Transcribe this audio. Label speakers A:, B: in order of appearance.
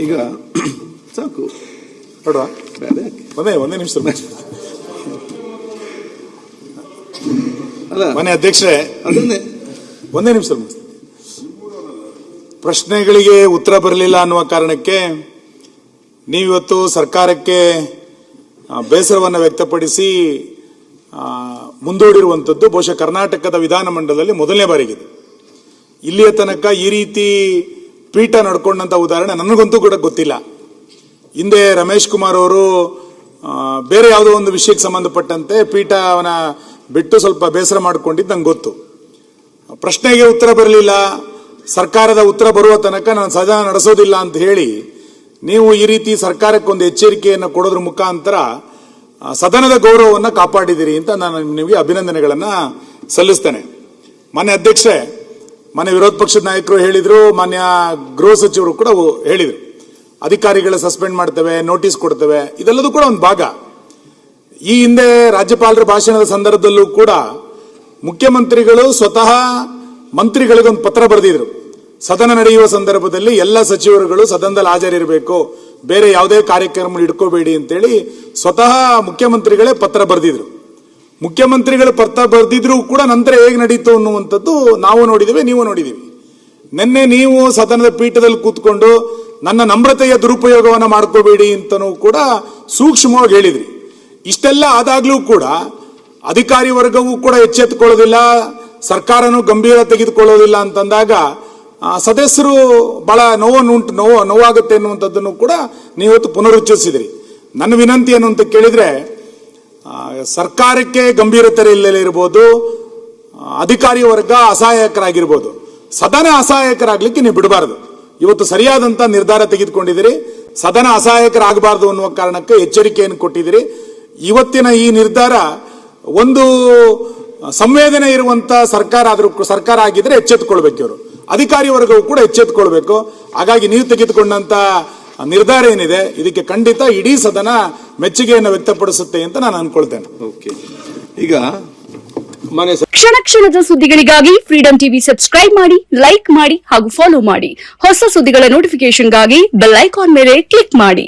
A: ಈಗ ಸಾಕು
B: ನೋಡುವ ಒಂದೇ ನಿಮಿಷ
A: ಅಲ್ಲ
B: ಮನೆ ಅಧ್ಯಕ್ಷರೇ
A: ಅದನ್ನೇ
B: ಒಂದೇ ನಿಮಿಷ ಪ್ರಶ್ನೆಗಳಿಗೆ ಉತ್ತರ ಬರಲಿಲ್ಲ ಅನ್ನುವ ಕಾರಣಕ್ಕೆ ನೀವಿವತ್ತು ಸರ್ಕಾರಕ್ಕೆ ಬೇಸರವನ್ನು ವ್ಯಕ್ತಪಡಿಸಿ ಮುಂದೂಡಿರುವಂಥದ್ದು ಬಹುಶಃ ಕರ್ನಾಟಕದ ವಿಧಾನಮಂಡಲದಲ್ಲಿ ಮೊದಲನೇ ಬಾರಿಗಿದೆ. ಇಲ್ಲಿಯ ತನಕ ಈ ರೀತಿ ಪೀಠ ನಡ್ಕೊಂಡಂತ ಉದಾಹರಣೆ ನನಗಂತೂ ಕೂಡ ಗೊತ್ತಿಲ್ಲ. ಹಿಂದೆ ರಮೇಶ್ ಕುಮಾರ್ ಅವರು ಬೇರೆ ಯಾವುದೋ ಒಂದು ವಿಷಯಕ್ಕೆ ಸಂಬಂಧಪಟ್ಟಂತೆ ಪೀಠವನ್ನ ಬಿಟ್ಟು ಸ್ವಲ್ಪ ಬೇಸರ ಮಾಡಿಕೊಂಡಿದ್ದು ನಂಗೆ ಗೊತ್ತು. ಪ್ರಶ್ನೆಗೆ ಉತ್ತರ ಬರಲಿಲ್ಲ, ಸರ್ಕಾರದ ಉತ್ತರ ಬರುವ ತನಕ ನಾನು ಸದನ ನಡೆಸೋದಿಲ್ಲ ಅಂತ ಹೇಳಿ ನೀವು ಈ ರೀತಿ ಸರ್ಕಾರಕ್ಕೊಂದು ಎಚ್ಚರಿಕೆಯನ್ನು ಕೊಡೋದ್ರ ಮುಖಾಂತರ ಸದನದ ಗೌರವವನ್ನು ಕಾಪಾಡಿದಿರಿ ಅಂತ ನಾನು ನಿಮಗೆ ಅಭಿನಂದನೆಗಳನ್ನ ಸಲ್ಲಿಸ್ತೇನೆ. ಮಾನ್ಯ ಅಧ್ಯಕ್ಷರೇ, ಮಾನ್ಯ ವಿರೋಧ ಪಕ್ಷದ ನಾಯಕರು ಹೇಳಿದ್ರು, ಮಾನ್ಯ ಗೃಹ ಸಚಿವರು ಕೂಡ ಹೇಳಿದ್ರು, ಅಧಿಕಾರಿಗಳ ಸಸ್ಪೆಂಡ್ ಮಾಡ್ತೇವೆ, ನೋಟಿಸ್ ಕೊಡ್ತೇವೆ, ಇದೆಲ್ಲದೂ ಕೂಡ ಒಂದು ಭಾಗ. ಈ ಹಿಂದೆ ರಾಜ್ಯಪಾಲರ ಭಾಷಣದ ಸಂದರ್ಭದಲ್ಲೂ ಕೂಡ ಮುಖ್ಯಮಂತ್ರಿಗಳು ಸ್ವತಃ ಮಂತ್ರಿಗಳಿಗೊಂದು ಪತ್ರ ಬರೆದಿದ್ರು. ಸದನ ನಡೆಯುವ ಸಂದರ್ಭದಲ್ಲಿ ಎಲ್ಲ ಸಚಿವರುಗಳು ಸದನದಲ್ಲಿ ಹಾಜರಿರಬೇಕು, ಬೇರೆ ಯಾವುದೇ ಕಾರ್ಯಕ್ರಮ ಇಟ್ಕೋಬೇಡಿ ಅಂತೇಳಿ ಸ್ವತಃ ಮುಖ್ಯಮಂತ್ರಿಗಳೇ ಪತ್ರ ಬರೆದಿದ್ರು. ಮುಖ್ಯಮಂತ್ರಿಗಳು ಪತ್ರ ಬರೆದಿದ್ರು ಕೂಡ ನಂತರ ಹೇಗೆ ನಡೀತು ಅನ್ನುವಂಥದ್ದು ನಾವು ನೋಡಿದ್ದೇವೆ, ನೀವು ನೋಡಿದೀವಿ. ನಿನ್ನೆ ನೀವು ಸದನದ ಪೀಠದಲ್ಲಿ ಕೂತ್ಕೊಂಡು ನನ್ನ ನಮ್ರತೆಯ ದುರುಪಯೋಗವನ್ನು ಮಾಡ್ಕೋಬೇಡಿ ಅಂತನೂ ಕೂಡ ಸೂಕ್ಷ್ಮವಾಗಿ ಹೇಳಿದ್ರಿ. ಇಷ್ಟೆಲ್ಲ ಆದಾಗ್ಲೂ ಕೂಡ ಅಧಿಕಾರಿ ವರ್ಗವೂ ಕೂಡ ಎಚ್ಚೆತ್ತುಕೊಳ್ಳೋದಿಲ್ಲ, ಸರ್ಕಾರನೂ ಗಂಭೀರ ತೆಗೆದುಕೊಳ್ಳೋದಿಲ್ಲ ಅಂತಂದಾಗ ಸದಸ್ಯರು ಬಹಳ ನೋವಾಗುತ್ತೆ ಅನ್ನುವಂಥದ್ದನ್ನು ಕೂಡ ನೀವತ್ತು ಪುನರುಚ್ಚರಿಸಿದ್ರಿ. ನನ್ನ ವಿನಂತಿ ಏನು ಅಂತ ಕೇಳಿದ್ರೆ, ಸರ್ಕಾರಕ್ಕೆ ಗಂಭೀರತೆ ಇಲ್ಲದಿರಬಹುದು, ಅಧಿಕಾರಿ ವರ್ಗ ಅಸಹಾಯಕರಾಗಿರ್ಬೋದು, ಸದನ ಅಸಹಾಯಕರಾಗ್ಲಿಕ್ಕೆ ನೀವು ಬಿಡಬಾರದು. ಇವತ್ತು ಸರಿಯಾದಂತ ನಿರ್ಧಾರ ತೆಗೆದುಕೊಂಡಿದ್ದೀರಿ. ಸದನ ಅಸಹಾಯಕರಾಗಬಾರದು ಅನ್ನುವ ಕಾರಣಕ್ಕೆ ಎಚ್ಚರಿಕೆಯನ್ನು ಕೊಟ್ಟಿದ್ದೀರಿ. ಇವತ್ತಿನ ಈ ನಿರ್ಧಾರ ಒಂದು ಸಂವೇದನೆ ಇರುವಂತ ಸರ್ಕಾರ ಆಗಿದ್ರೆ ಎಚ್ಚೆತ್ತುಕೊಳ್ಬೇಕು, ಇವರು ಅಧಿಕಾರಿ ವರ್ಗವು ಕೂಡ ಎಚ್ಚೆತ್ತುಕೊಳ್ಬೇಕು. ಹಾಗಾಗಿ ನೀವು ತೆಗೆದುಕೊಂಡಂತ ನಿರ್ಧಾರ ಏನಿದೆ ಇದಕ್ಕೆ ಖಂಡಿತ ಇಡೀ ಸದನ ಮೆಚ್ಚುಗೆಯನ್ನು ವ್ಯಕ್ತಪಡಿಸುತ್ತೆ ಅಂತ ನಾನು ಅನ್ಕೊಳ್ತೇನೆ.
A: ಈಗ
C: ಕ್ಷಣ ಕ್ಷಣದ ಸುದ್ದಿಗಳಿಗಾಗಿ ಫ್ರೀಡಂ ಟಿವಿ ಸಬ್ಸ್ಕ್ರೈಬ್ ಮಾಡಿ, ಲೈಕ್ ಮಾಡಿ ಹಾಗೂ ಫಾಲೋ ಮಾಡಿ. ಹೊಸ ಸುದ್ದಿಗಳ ನೋಟಿಫಿಕೇಶನ್ಗಾಗಿ ಬೆಲ್ ಐಕಾನ್ ಮೇಲೆ ಕ್ಲಿಕ್ ಮಾಡಿ.